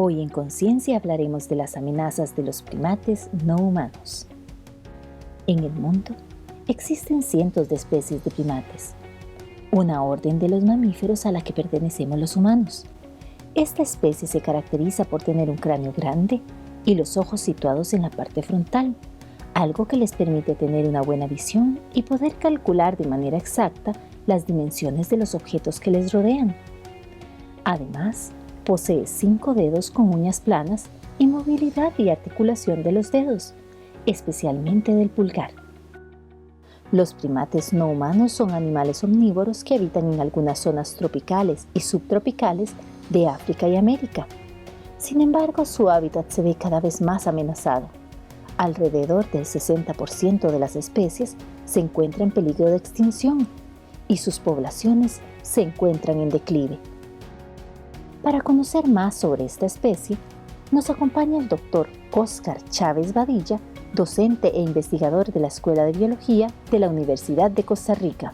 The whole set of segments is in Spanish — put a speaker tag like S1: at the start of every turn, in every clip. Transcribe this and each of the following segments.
S1: Hoy en Conciencia hablaremos de las amenazas de los primates no humanos. En el mundo existen cientos de especies de primates, una orden de los mamíferos a la que pertenecemos los humanos. Esta especie se caracteriza por tener un cráneo grande y los ojos situados en la parte frontal, algo que les permite tener una buena visión y poder calcular de manera exacta las dimensiones de los objetos que les rodean. Además, posee 5 dedos con uñas planas y movilidad y articulación de los dedos, especialmente del pulgar. Los primates no humanos son animales omnívoros que habitan en algunas zonas tropicales y subtropicales de África y América. Sin embargo, su hábitat se ve cada vez más amenazado. Alrededor del 60% de las especies se encuentra en peligro de extinción y sus poblaciones se encuentran en declive. Para conocer más sobre esta especie, nos acompaña el Dr. Óscar Chávez Badilla, docente e investigador de la Escuela de Biología de la Universidad de Costa Rica.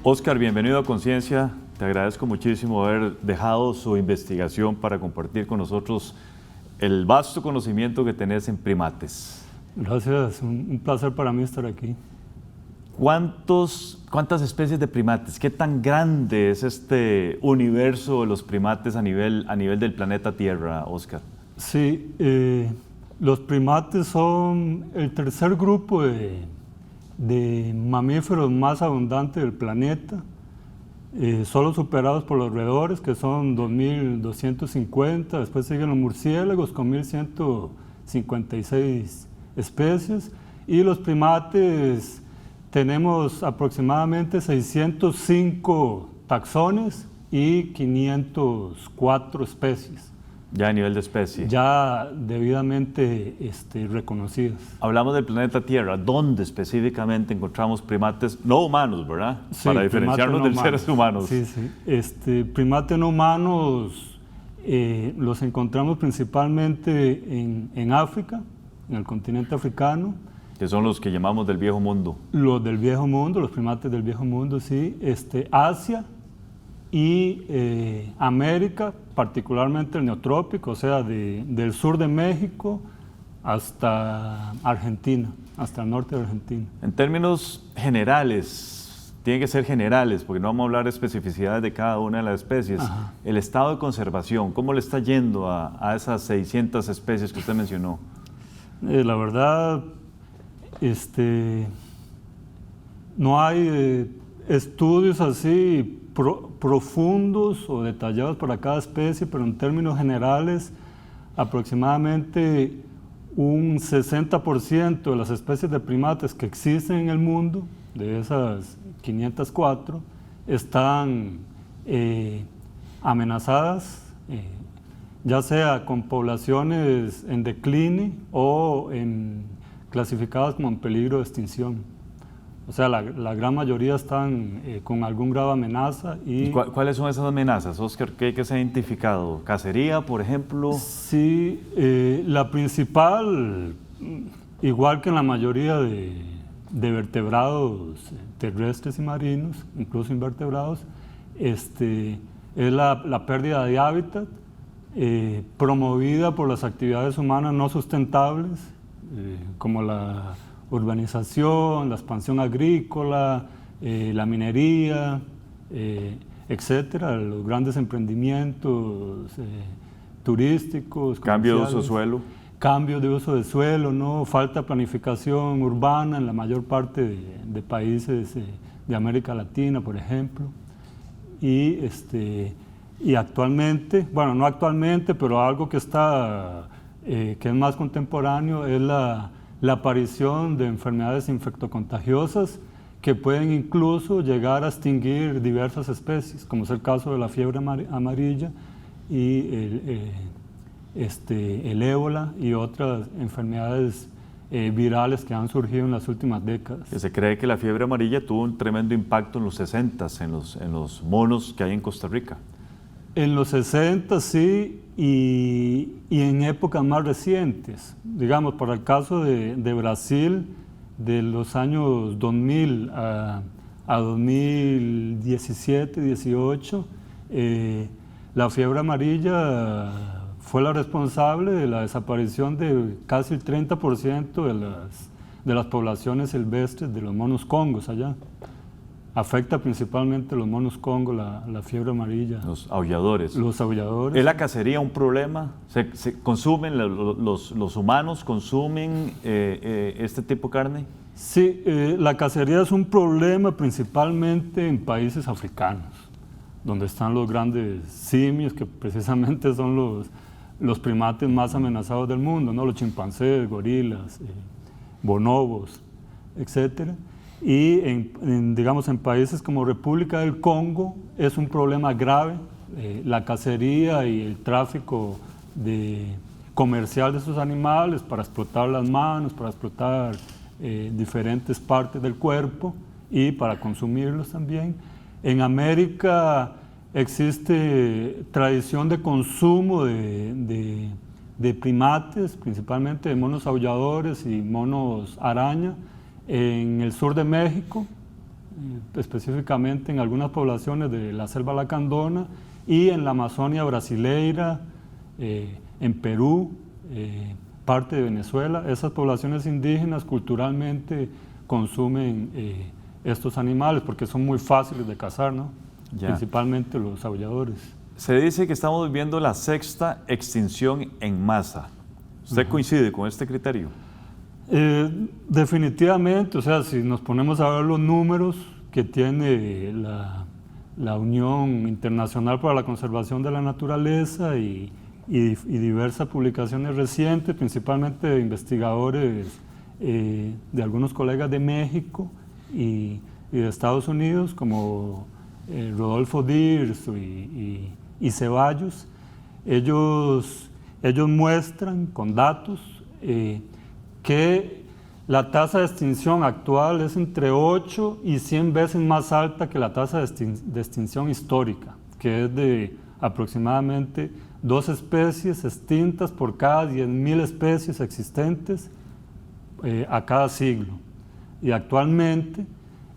S2: Óscar, bienvenido a Conciencia. Te agradezco muchísimo haber dejado su investigación para compartir con nosotros el vasto conocimiento que tenés en primates.
S3: Gracias, un placer para mí estar aquí.
S2: ¿Cuántas especies de primates? ¿Qué tan grande es este universo de los primates a nivel del planeta Tierra, Óscar?
S3: Sí, los primates son el tercer grupo de mamíferos más abundante del planeta, solo superados por los roedores, que son 2.250, después siguen los murciélagos con 1.156 especies, y los primates tenemos aproximadamente 605 taxones y 504 especies.
S2: Ya a nivel de especie.
S3: Ya debidamente reconocidas.
S2: Hablamos del planeta Tierra. ¿Dónde específicamente encontramos primates no humanos, verdad?
S3: Sí,
S2: para diferenciarnos de seres humanos.
S3: Sí, sí. Primates no humanos los encontramos principalmente en África, en el continente africano.
S2: Que son los que llamamos del viejo mundo.
S3: Los del viejo mundo, los primates del viejo mundo, sí. Asia y América, particularmente el neotrópico, o sea, del sur de México hasta Argentina, hasta el norte de Argentina.
S2: En términos generales, tienen que ser generales, porque no vamos a hablar de especificidades de cada una de las especies. Ajá. El estado de conservación, ¿cómo le está yendo a esas 600 especies que usted mencionó?
S3: La verdad, no hay estudios así profundos o detallados para cada especie, pero en términos generales, aproximadamente un 60% de las especies de primates que existen en el mundo, de esas 504, están amenazadas, ya sea con poblaciones en decline o clasificadas como en peligro de extinción. O sea, la gran mayoría están con algún grado de amenaza.
S2: ¿Y cuáles son esas amenazas, Óscar? ¿Qué se ha identificado? ¿Cacería, por ejemplo?
S3: Sí, la principal, igual que en la mayoría de vertebrados terrestres y marinos, incluso invertebrados, es la pérdida de hábitat promovida por las actividades humanas no sustentables, como la urbanización, la expansión agrícola, la minería, etcétera, los grandes emprendimientos turísticos.
S2: Cambio de uso de suelo.
S3: Cambio de uso de suelo, ¿no? Falta de planificación urbana en la mayor parte de países de América Latina, por ejemplo. Y actualmente, bueno, no actualmente, pero algo que es más contemporáneo, es la aparición de enfermedades infectocontagiosas que pueden incluso llegar a extinguir diversas especies, como es el caso de la fiebre amarilla y el ébola y otras enfermedades virales que han surgido en las últimas décadas.
S2: Se cree que la fiebre amarilla tuvo un tremendo impacto en los 60s, en los monos que hay en Costa Rica.
S3: En los 60 sí, y en épocas más recientes. Digamos, para el caso de Brasil, de los años 2000 a 2017, 18, la fiebre amarilla fue la responsable de la desaparición de casi el 30% de las poblaciones silvestres de los monos congos allá. Afecta principalmente a los monos congo, la fiebre amarilla.
S2: Los aulladores.
S3: Los aulladores.
S2: ¿Es la cacería un problema? ¿Se consumen, los humanos consumen este tipo de carne?
S3: Sí, la cacería es un problema principalmente en países africanos, donde están los grandes simios, que precisamente son los primates más amenazados del mundo, ¿no? Los chimpancés, gorilas, bonobos, etc. Y digamos, en países como República del Congo es un problema grave, la cacería y el tráfico comercial de esos animales para explotar las manos, para explotar diferentes partes del cuerpo y para consumirlos también. En América existe tradición de consumo de primates, principalmente de monos aulladores y monos araña, en el sur de México, específicamente en algunas poblaciones de la selva lacandona, y en la Amazonia brasileira, en Perú, parte de Venezuela. Esas poblaciones indígenas culturalmente consumen estos animales porque son muy fáciles de cazar, ¿no? Principalmente los aulladores.
S2: Se dice que estamos viviendo la 6ª extinción en masa. ¿Usted coincide con este criterio?
S3: Definitivamente, o sea, si nos ponemos a ver los números que tiene la Unión Internacional para la Conservación de la Naturaleza y diversas publicaciones recientes, principalmente de investigadores de algunos colegas de México y de Estados Unidos, como Rodolfo Dirso y Ceballos, ellos muestran con datos que la tasa de extinción actual es entre 8 y 100 veces más alta que la tasa de extinción histórica, que es de aproximadamente 2 especies extintas por cada 10.000 especies existentes a cada siglo. Y actualmente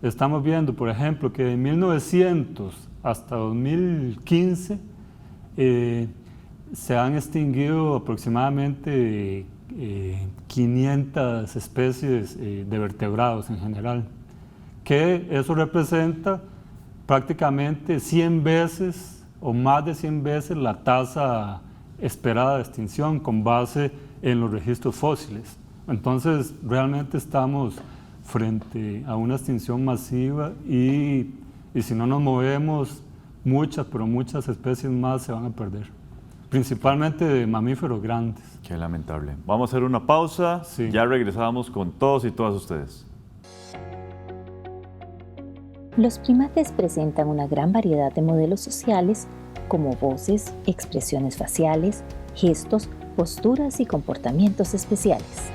S3: estamos viendo, por ejemplo, que de 1900 hasta 2015 se han extinguido aproximadamente 500 especies de vertebrados en general, que eso representa prácticamente 100 veces o más de 100 veces la tasa esperada de extinción con base en los registros fósiles. Entonces, realmente estamos frente a una extinción masiva y si no nos movemos, muchas, pero muchas especies más se van a perder, principalmente de mamíferos grandes.
S2: Qué lamentable. Vamos a hacer una pausa,
S3: sí.
S2: Ya regresamos con todos y todas ustedes.
S1: Los primates presentan una gran variedad de modelos sociales como voces, expresiones faciales, gestos, posturas y comportamientos especiales.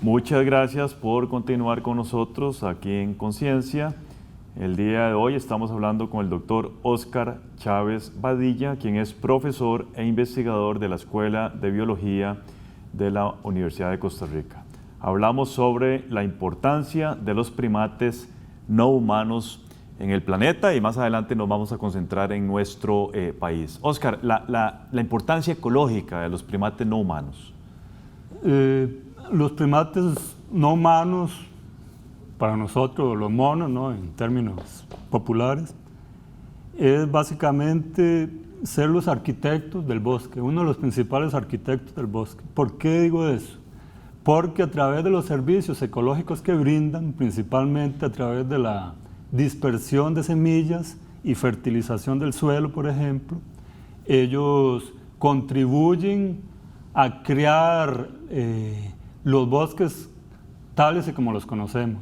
S2: Muchas gracias por continuar con nosotros aquí en Conciencia. El día de hoy estamos hablando con el doctor Óscar Chávez Badilla, quien es profesor e investigador de la Escuela de Biología de la Universidad de Costa Rica. Hablamos sobre la importancia de los primates no humanos en el planeta y más adelante nos vamos a concentrar en nuestro país. Óscar, la importancia ecológica de los primates no humanos.
S3: Los primates no humanos, para nosotros los monos, ¿no? En términos populares, es básicamente ser los arquitectos del bosque, uno de los principales arquitectos del bosque. ¿Por qué digo eso? Porque a través de los servicios ecológicos que brindan, principalmente a través de la dispersión de semillas y fertilización del suelo, por ejemplo, ellos contribuyen a crear los bosques tales y como los conocemos.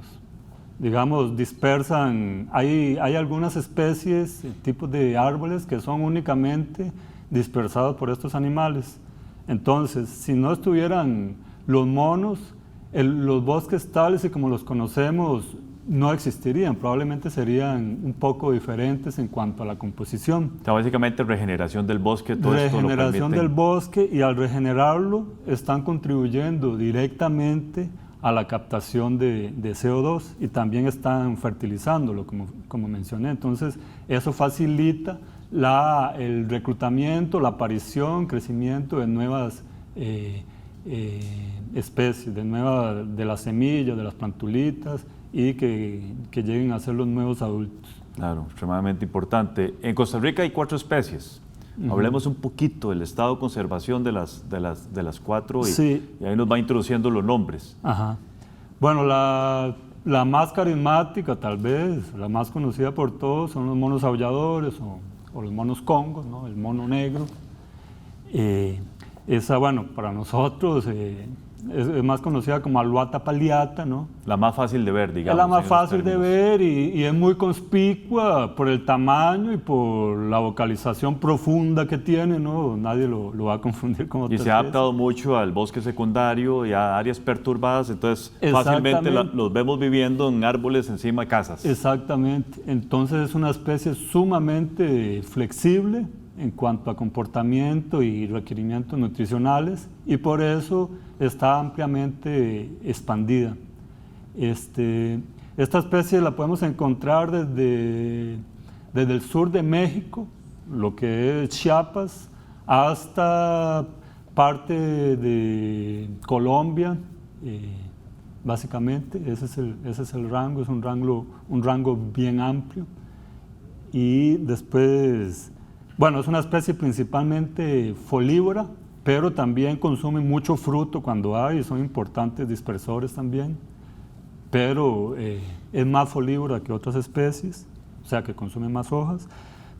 S3: Digamos, dispersan, hay algunas especies, tipos de árboles que son únicamente dispersados por estos animales. Entonces, si no estuvieran los monos, los bosques tales y como los conocemos no existirían, probablemente serían un poco diferentes en cuanto a la composición.
S2: O sea, básicamente regeneración del bosque, todo
S3: regeneración del bosque, y al regenerarlo están contribuyendo directamente a la captación de CO2 y también están fertilizándolo, como mencioné. Entonces, eso facilita el reclutamiento, la aparición, crecimiento de nuevas especies, de las semillas, de las plantulitas y que lleguen a ser los nuevos adultos.
S2: Claro, extremadamente importante. En Costa Rica hay 4 especies. Hablemos un poquito del estado de conservación de las 4 y ahí nos va introduciendo los nombres.
S3: Ajá. Bueno, la más carismática, tal vez, la más conocida por todos, son los monos aulladores o los monos congos, ¿no? El mono negro. Esa, bueno, para nosotros es más conocida como Alouatta palliata, ¿no?
S2: La más fácil de ver, digamos.
S3: Es la más fácil de ver y es muy conspicua por el tamaño y por la vocalización profunda que tiene, ¿no? Nadie lo va a confundir con otras
S2: especies. Y se ha adaptado mucho al bosque secundario y a áreas perturbadas, entonces fácilmente los vemos viviendo en árboles encima de casas.
S3: Exactamente. Entonces es una especie sumamente flexible en cuanto a comportamiento y requerimientos nutricionales y por eso está ampliamente expandida. Esta especie la podemos encontrar desde el sur de México, lo que es Chiapas, hasta parte de Colombia, básicamente. Ese es el rango, es un rango bien amplio. Y después, bueno, es una especie principalmente folívora, pero también consume mucho fruto cuando hay, son importantes dispersores también, pero es más folívora que otras especies, o sea que consume más hojas.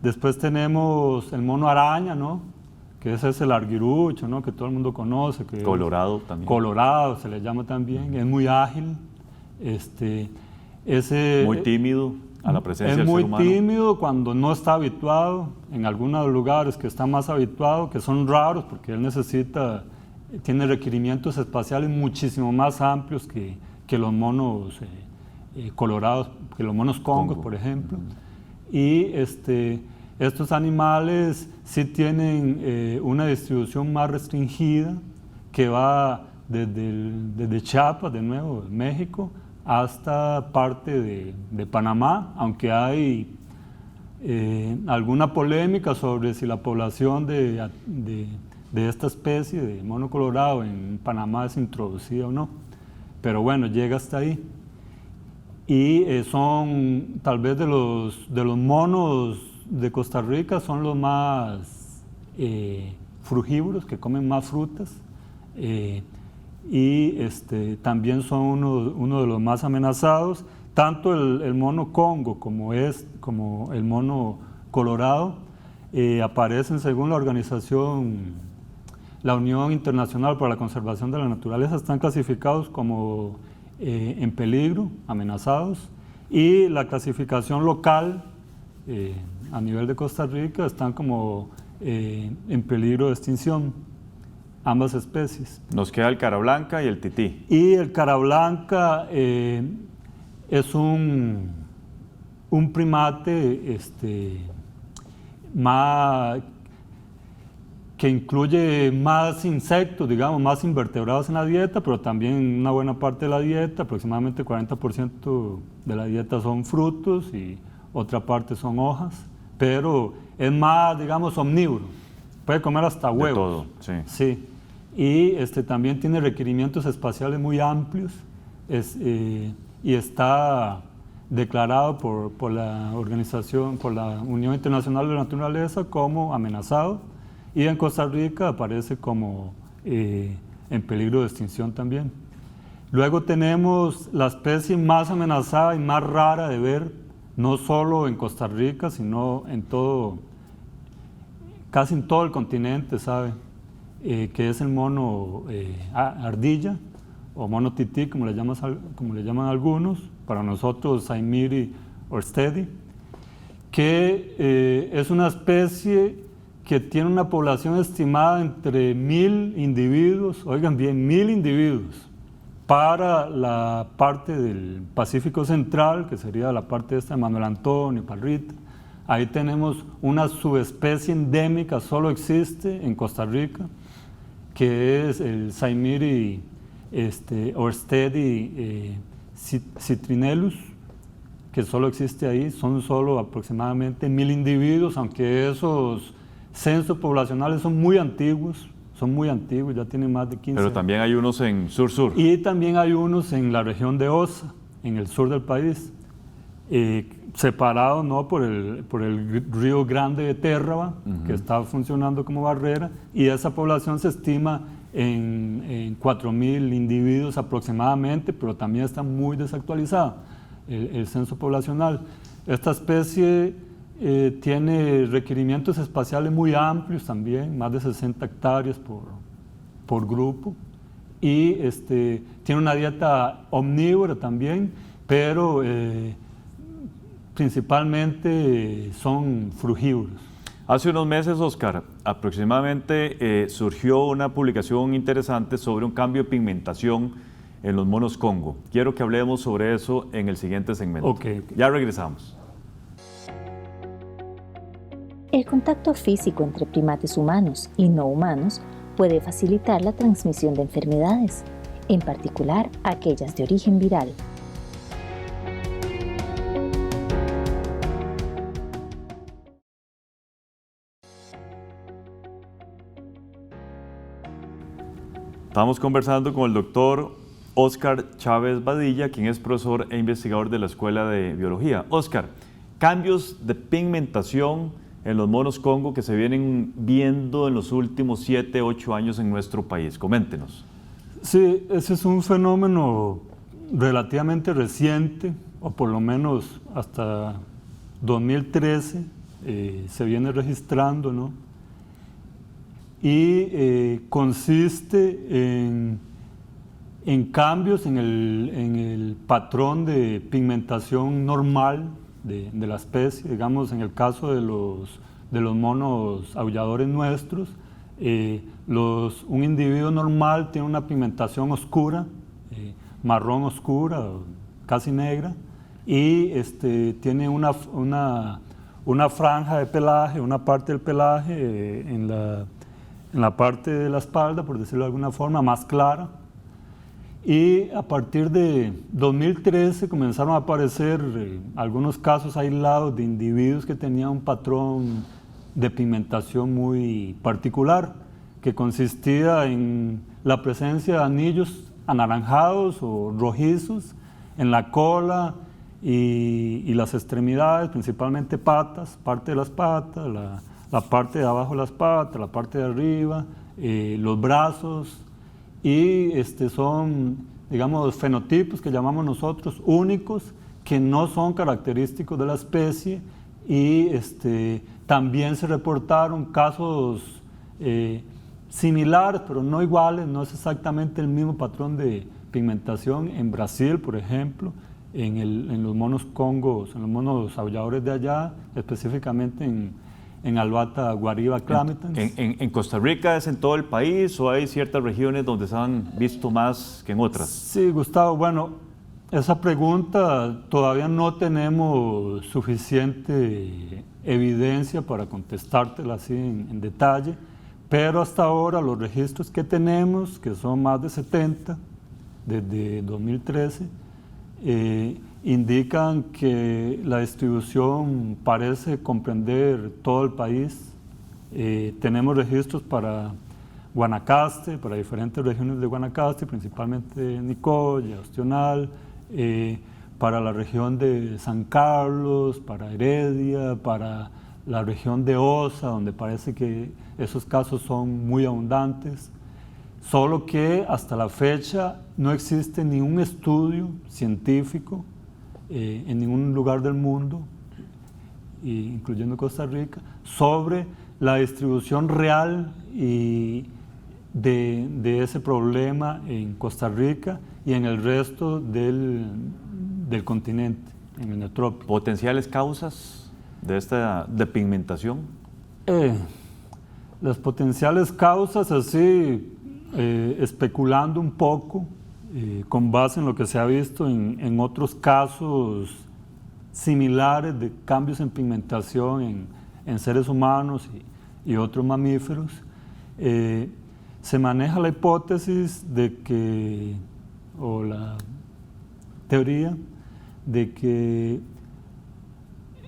S3: Después tenemos el mono araña, ¿no? Que ese es el arguirucho, ¿no? Que todo el mundo conoce. Que
S2: colorado también.
S3: Colorado se le llama también, es muy ágil.
S2: Muy tímido a la presencia del ser humano.
S3: Es muy tímido cuando no está habituado, en algunos lugares que está más habituado, que son raros porque él tiene requerimientos espaciales muchísimo más amplios que los monos colorados, que los monos congos, por ejemplo. Y estos animales sí tienen una distribución más restringida que va desde Chiapas, de nuevo, México, hasta parte de Panamá, aunque hay alguna polémica sobre si la población de esta especie de mono colorado en Panamá es introducida o no. Pero bueno, llega hasta ahí. Y son tal vez de los monos de Costa Rica, son los más frugívoros, que comen más frutas. Y también son uno de los más amenazados. Tanto el mono congo como el mono colorado aparecen, según la Unión Internacional para la Conservación de la Naturaleza, están clasificados como en peligro, amenazados, y la clasificación local a nivel de Costa Rica están como en peligro de extinción, ambas especies.
S2: Nos queda el cara blanca y el tití.
S3: Y el cara blanca es un primate que incluye más insectos, digamos, más invertebrados en la dieta, pero también una buena parte de la dieta, aproximadamente 40% de la dieta son frutos y otra parte son hojas, pero es más, digamos, omnívoro, puede comer hasta huevos.
S2: De todo, sí.
S3: Y también tiene requerimientos espaciales muy amplios y está declarado por la Unión Internacional de la Naturaleza como amenazado, y en Costa Rica aparece como en peligro de extinción también. Luego tenemos la especie más amenazada y más rara de ver, no solo en Costa Rica, sino casi en todo el continente, ¿sabe? Que es el mono ardilla, o mono tití, como le llaman algunos, para nosotros Saimiri orstedi, que es una especie que tiene una población estimada entre 1000 individuos, oigan bien, 1000 individuos, para la parte del Pacífico Central, que sería la parte de Manuel Antonio, Parrita. Ahí tenemos una subespecie endémica, solo existe en Costa Rica, que es el Saimiri Oerstedi citrinellus, que solo existe ahí. Son solo aproximadamente 1000 individuos, aunque esos censos poblacionales son muy antiguos, ya tienen más de 15
S2: Pero también hay unos en sur-sur.
S3: Y también hay unos en la región de Osa, en el sur del país, separados, ¿no?, por el río Grande de Térraba, que está funcionando como barrera, y esa población se estima en 4000 individuos aproximadamente, pero también está muy desactualizada el censo poblacional. Esta especie tiene requerimientos espaciales muy amplios también, más de 60 hectáreas por grupo, y tiene una dieta omnívora también, pero principalmente son frugívoros.
S2: Hace unos meses, Oscar, aproximadamente surgió una publicación interesante sobre un cambio de pigmentación en los monos Congo. Quiero que hablemos sobre eso en el siguiente segmento.
S3: Okay.
S2: Ya regresamos.
S1: El contacto físico entre primates humanos y no humanos puede facilitar la transmisión de enfermedades, en particular aquellas de origen viral.
S2: Estamos conversando con el doctor Oscar Chávez Badilla, quien es profesor e investigador de la Escuela de Biología. Oscar, cambios de pigmentación en los monos Congo que se vienen viendo en los últimos 7, 8 años en nuestro país. Coméntenos.
S3: Sí, ese es un fenómeno relativamente reciente, o por lo menos hasta 2013 se viene registrando, ¿no? Y consiste en cambios en el patrón de pigmentación normal de la especie. Digamos, en el caso de los monos aulladores nuestros, un individuo normal tiene una pigmentación oscura, marrón oscura, casi negra, y tiene una franja de pelaje, una parte del pelaje en la parte de la espalda, por decirlo de alguna forma, más clara. Y a partir de 2013 comenzaron a aparecer algunos casos aislados de individuos que tenían un patrón de pigmentación muy particular, que consistía en la presencia de anillos anaranjados o rojizos en la cola y las extremidades, principalmente patas, parte de las patas, la parte de abajo de las patas, la parte de arriba, los brazos. Y son, digamos, fenotipos que llamamos nosotros únicos, que no son característicos de la especie, y también se reportaron casos similares, pero no iguales, no es exactamente el mismo patrón de pigmentación en Brasil, por ejemplo, en los monos congos, en los monos aulladores de allá, específicamente en Albata guariba clamitans.
S2: ¿En Costa Rica es en todo el país o hay ciertas regiones donde se han visto más que en otras?
S3: Sí, Gustavo, bueno, esa pregunta todavía no tenemos suficiente evidencia para contestártela así en detalle, pero hasta ahora los registros que tenemos, que son más de 70 desde 2013, indican que la distribución parece comprender todo el país. Tenemos registros para Guanacaste, para diferentes regiones de Guanacaste, principalmente Nicoya, Ostional, para la región de San Carlos, para Heredia, para la región de Osa, donde parece que esos casos son muy abundantes. Solo que hasta la fecha no existe ni un estudio científico en ningún lugar del mundo, incluyendo Costa Rica, sobre la distribución real de ese problema en Costa Rica y en el resto del continente, en el neotrópico.
S2: ¿Potenciales causas de esta depigmentación?
S3: Las potenciales causas, así, especulando un poco, con base en lo que se ha visto en otros casos similares de cambios en pigmentación en seres humanos y otros mamíferos, se maneja la hipótesis de que, o la teoría, de que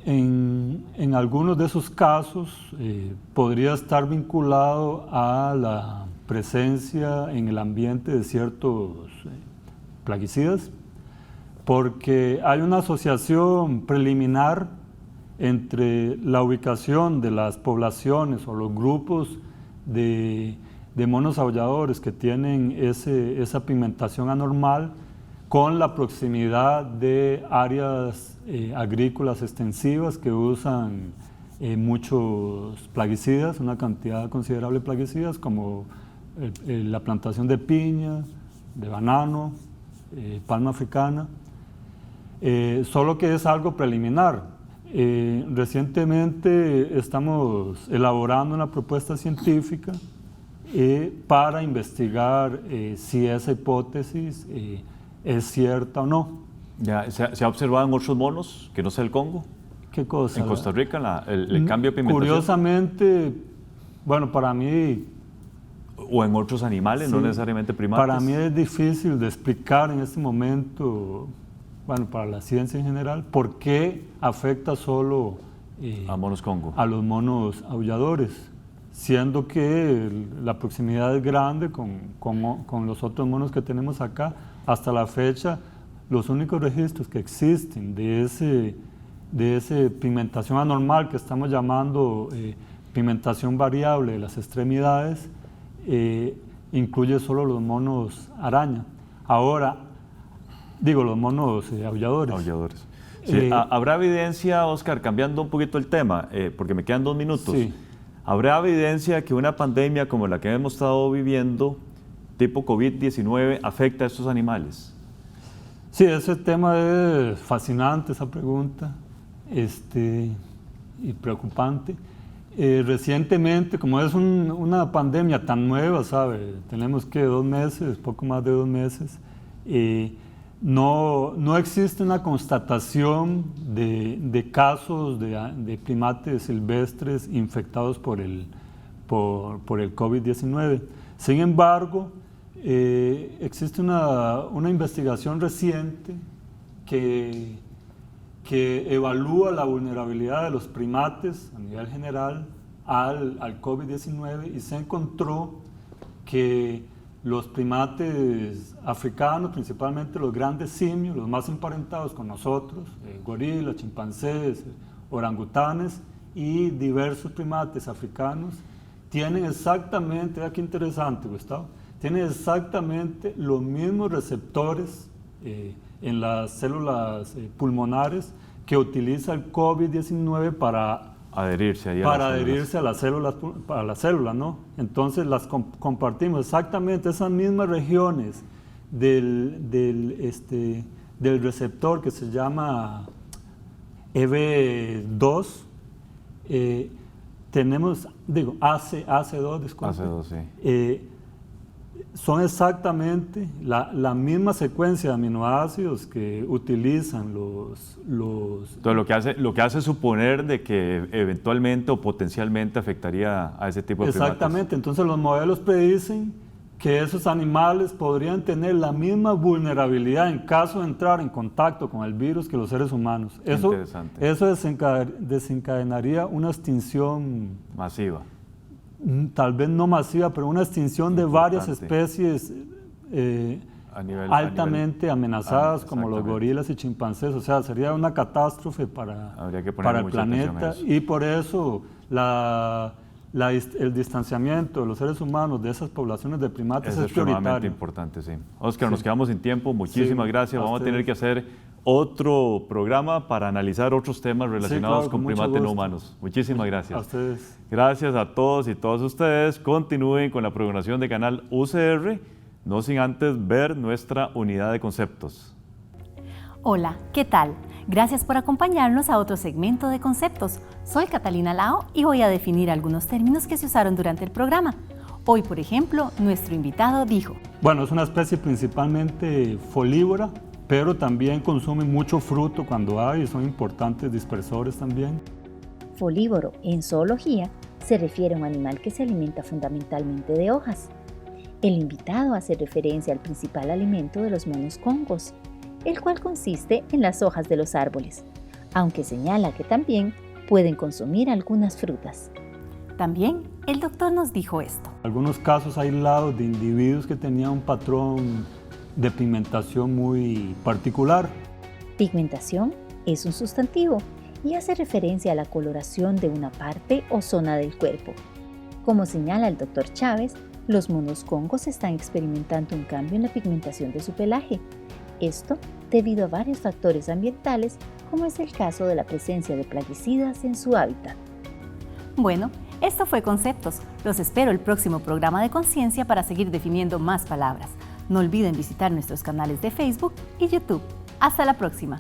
S3: en algunos de esos casos podría estar vinculado a la presencia en el ambiente de ciertos plaguicidas, porque hay una asociación preliminar entre la ubicación de las poblaciones o los grupos de monos aulladores que tienen esa pigmentación anormal con la proximidad de áreas agrícolas extensivas que usan muchos plaguicidas, una cantidad considerable de plaguicidas, como la plantación de piña, de banano, palma africana, solo que es algo preliminar. Recientemente estamos elaborando una propuesta científica para investigar si esa hipótesis es cierta o no.
S2: Ya, ¿se ha observado en otros monos que no sea el Congo?
S3: ¿Qué cosa?
S2: En Costa Rica, el cambio de pigmentación.
S3: Curiosamente, bueno, para mí...
S2: O en otros animales,
S3: sí,
S2: no necesariamente primates.
S3: Para mí es difícil de explicar en este momento, bueno, para la ciencia en general, por qué afecta solo
S2: a monos Congo,
S3: a los monos aulladores, siendo que la proximidad es grande con los otros monos que tenemos acá. Hasta la fecha, los únicos registros que existen de ese pigmentación anormal que estamos llamando pigmentación variable de las extremidades, incluye solo los monos araña. Ahora, digo, los monos aulladores.
S2: Aulladores. Sí, ¿habrá evidencia, Oscar, cambiando un poquito el tema, porque me quedan 2 minutos?
S3: Sí.
S2: ¿Habrá evidencia que una pandemia como la que hemos estado viviendo, tipo COVID-19, afecta a estos animales?
S3: Sí, ese tema es fascinante, esa pregunta, y preocupante. Recientemente, como es una pandemia tan nueva, ¿sabe? Tenemos que 2 meses, poco más de 2 meses, no existe una constatación de casos de primates silvestres infectados por el COVID-19. Sin embargo, existe una investigación reciente que evalúa la vulnerabilidad de los primates a nivel general al COVID-19 y se encontró que los primates africanos, principalmente los grandes simios, los más emparentados con nosotros, gorilas, chimpancés, orangutanes y diversos primates africanos, tienen exactamente, vea qué interesante, Gustavo, tienen exactamente los mismos receptores en las células pulmonares que utiliza el COVID-19 para adherirse a las células, ¿no? Entonces las compartimos exactamente esas mismas regiones del receptor que se llama EB2, tenemos, AC2, disculpe.
S2: AC2, sí.
S3: Son exactamente la misma secuencia de aminoácidos que utilizan los...
S2: Entonces, lo que hace suponer de que eventualmente o potencialmente afectaría a ese tipo de primates.
S3: Exactamente, entonces los modelos predicen que esos animales podrían tener la misma vulnerabilidad en caso de entrar en contacto con el virus que los seres humanos. Eso desencadenaría una extinción
S2: masiva.
S3: Tal vez no masiva, pero una extinción de varias especies altamente amenazadas, como los gorilas y chimpancés. O sea, sería una catástrofe para el planeta, y por eso el distanciamiento de los seres humanos de esas poblaciones de primates es prioritario.
S2: Importante, sí. Oscar, nos quedamos sin tiempo. Muchísimas gracias. Vamos a tener que hacer otro programa para analizar otros temas relacionados con primates no humanos. Muchísimas gracias.
S3: A ustedes.
S2: Gracias a todos y todas ustedes. Continúen con la programación de Canal UCR, no sin antes ver nuestra unidad de conceptos.
S4: Hola, ¿qué tal? Gracias por acompañarnos a otro segmento de conceptos. Soy Catalina Lao y voy a definir algunos términos que se usaron durante el programa. Hoy, por ejemplo, nuestro invitado dijo:
S3: bueno, es una especie principalmente folívora, pero también consume mucho fruto cuando hay, y son importantes dispersores también.
S1: Folívoro en zoología se refiere a un animal que se alimenta fundamentalmente de hojas. El invitado hace referencia al principal alimento de los monos congos, el cual consiste en las hojas de los árboles, aunque señala que también pueden consumir algunas frutas.
S4: También el doctor nos dijo esto.
S3: Algunos casos aislados de individuos que tenían un patrón de pigmentación muy particular.
S1: Pigmentación es un sustantivo y hace referencia a la coloración de una parte o zona del cuerpo. Como señala el doctor Chávez, los monos congos están experimentando un cambio en la pigmentación de su pelaje. Esto debido a varios factores ambientales, como es el caso de la presencia de plaguicidas en su hábitat.
S4: Bueno, esto fue Conceptos. Los espero el próximo programa de Conciencia para seguir definiendo más palabras. No olviden visitar nuestros canales de Facebook y YouTube. Hasta la próxima.